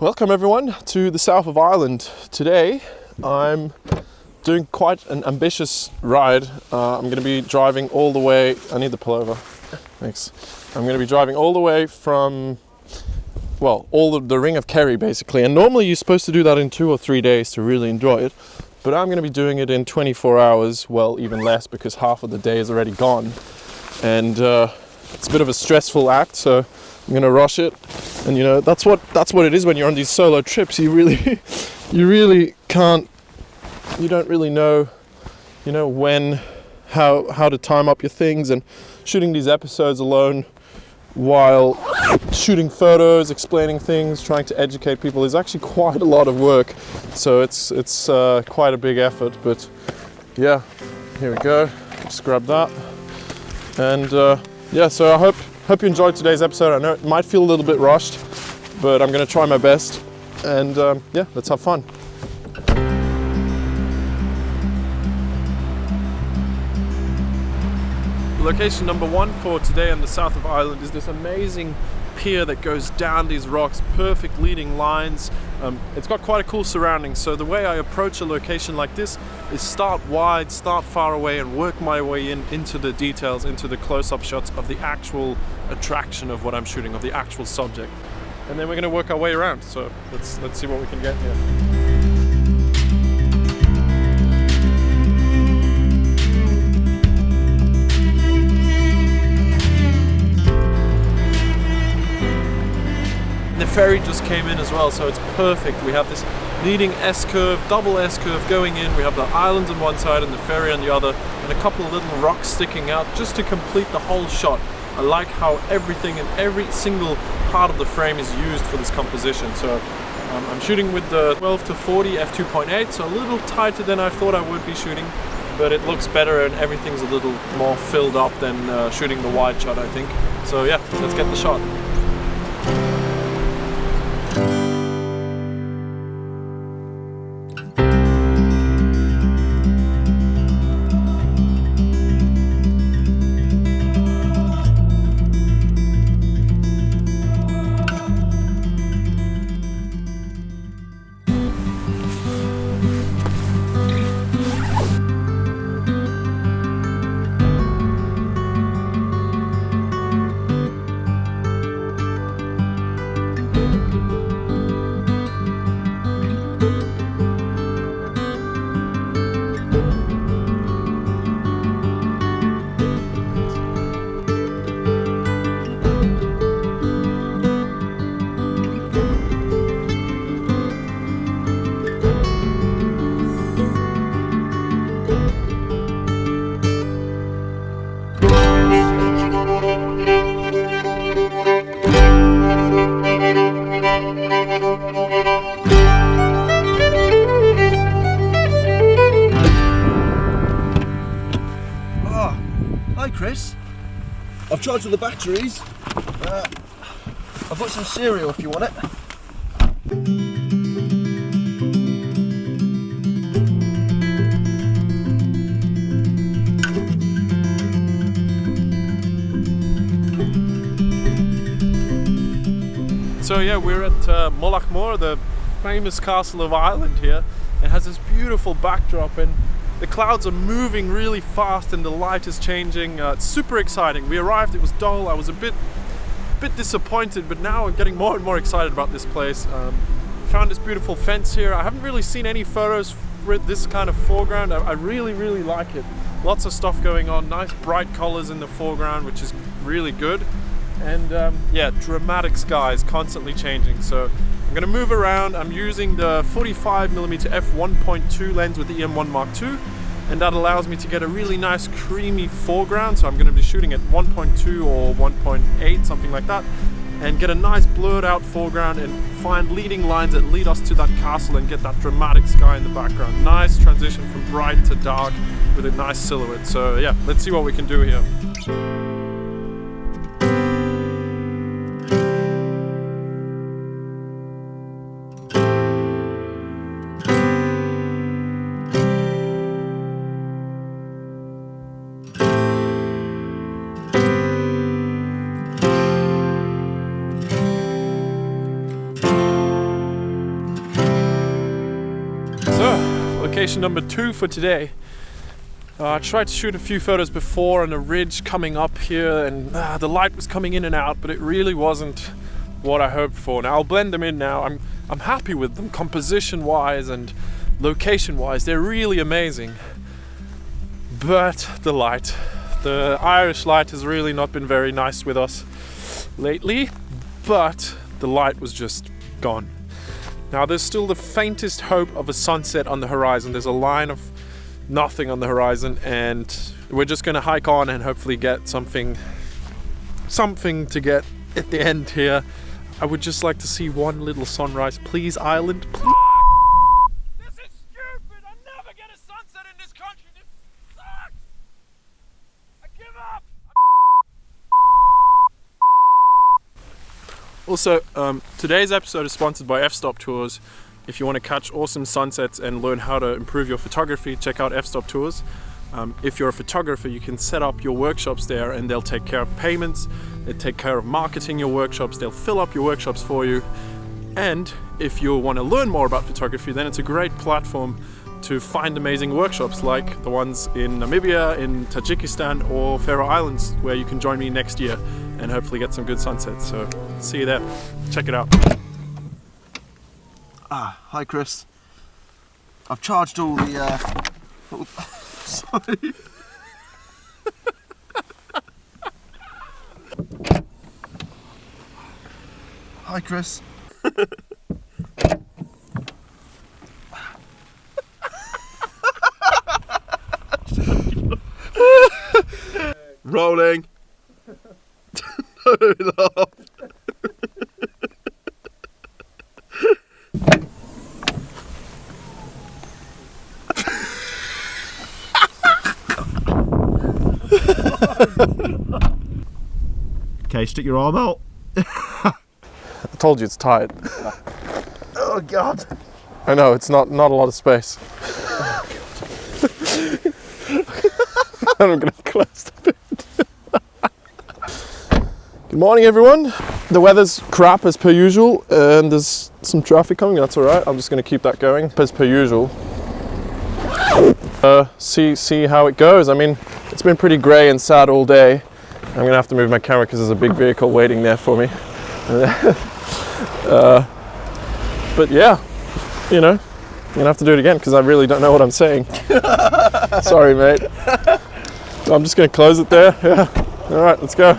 Welcome everyone to the south of Ireland. Today I'm doing quite an ambitious ride. I'm going to be driving all the way, I need the pullover, thanks. I'm going to be driving all the way from, well, all of the Ring of Kerry basically, and normally you're supposed to do that in 2 or 3 days to really enjoy it, but I'm going to be doing it in 24 hours, well even less because half of the day is already gone, and it's a bit of a stressful act, so I'm gonna rush it. And you know, that's what it is when you're on these solo trips. You really can't, you don't really know, you know, when, how to time up your things. And shooting these episodes alone while shooting photos, explaining things, trying to educate people is actually quite a lot of work. So it's quite a big effort, but yeah, here we go. Just grab that. And yeah, so I hope you enjoyed today's episode. I know it might feel a little bit rushed, but I'm going to try my best. And yeah, let's have fun. Location number 1 for today in the south of Ireland is this amazing pier that goes down these rocks, perfect leading lines. It's got quite a cool surrounding, so the way I approach a location like this is start wide, start far away, and work my way into the details, into the close-up shots of the actual attraction of what I'm shooting, of the actual subject. And then we're going to work our way around, so let's see what we can get here. The ferry just came in as well, so it's perfect. We have this leading S-curve, double S-curve going in. We have the islands on one side and the ferry on the other, and a couple of little rocks sticking out just to complete the whole shot. I like how everything and every single part of the frame is used for this composition. So I'm shooting with the 12 to 40 f2.8, so a little tighter than I thought I would be shooting, but it looks better and everything's a little more filled up than shooting the wide shot, I think. So yeah, let's get the shot. Chris, I've charged all the batteries. I've got some cereal if you want it. So yeah, we're at Mullaghmore, the famous castle of Ireland here. It has this beautiful backdrop and the clouds are moving really fast and the light is changing. It's super exciting. We arrived, it was dull. I was a bit disappointed, but now I'm getting more and more excited about this place. Found this beautiful fence here. I haven't really seen any photos with this kind of foreground. I really like it. Lots of stuff going on, nice bright colors in the foreground, which is really good. And yeah, dramatic skies constantly changing. So I'm going to move around. I'm using the 45mm f1.2 lens with the EM1 Mark II, and that allows me to get a really nice creamy foreground. So I'm going to be shooting at 1.2 or 1.8, something like that, and get a nice blurred out foreground and find leading lines that lead us to that castle and get that dramatic sky in the background. Nice transition from bright to dark with a nice silhouette. So yeah, let's see what we can do here. location number 2 for today. I tried to shoot a few photos before on a ridge coming up here, and the light was coming in and out, but it really wasn't what I hoped for. Now I'll blend them in now. I'm happy with them composition wise and location wise. They're really amazing. But the light, the Irish light has really not been very nice with us lately, but the light was just gone. Now there's still the faintest hope of a sunset on the horizon. There's a line of nothing on the horizon, and we're just gonna hike on and hopefully get something to get at the end here. I would just like to see one little sunrise, please, island. Please. This is stupid! I'll never get a sunset in this country! This sucks! I give up! Also, today's episode is sponsored by F-Stop Tours. If you want to catch awesome sunsets and learn how to improve your photography, check out F-Stop Tours. If you're a photographer, you can set up your workshops there, and they'll take care of payments, they take care of marketing your workshops, they'll fill up your workshops for you. And if you want to learn more about photography, then it's a great platform to find amazing workshops like the ones in Namibia, in Tajikistan or Faroe Islands, where you can join me next year and hopefully get some good sunsets. So see you there. Check it out. Hi Chris. I've charged all the sorry. Hi Chris. Rolling. Don't laugh. Okay, stick your arm out. I told you it's tight. Oh God. I know, it's not a lot of space. I'm gonna close the bit. Good morning everyone. The weather's crap as per usual, and there's some traffic coming, that's alright. I'm just gonna keep that going as per usual. See how it goes. I mean, it's been pretty grey and sad all day. I'm gonna have to move my camera because there's a big vehicle waiting there for me. But yeah, you know, I'm gonna have to do it again because I really don't know what I'm saying. Sorry, mate. I'm just gonna close it there. Yeah. All right, let's go.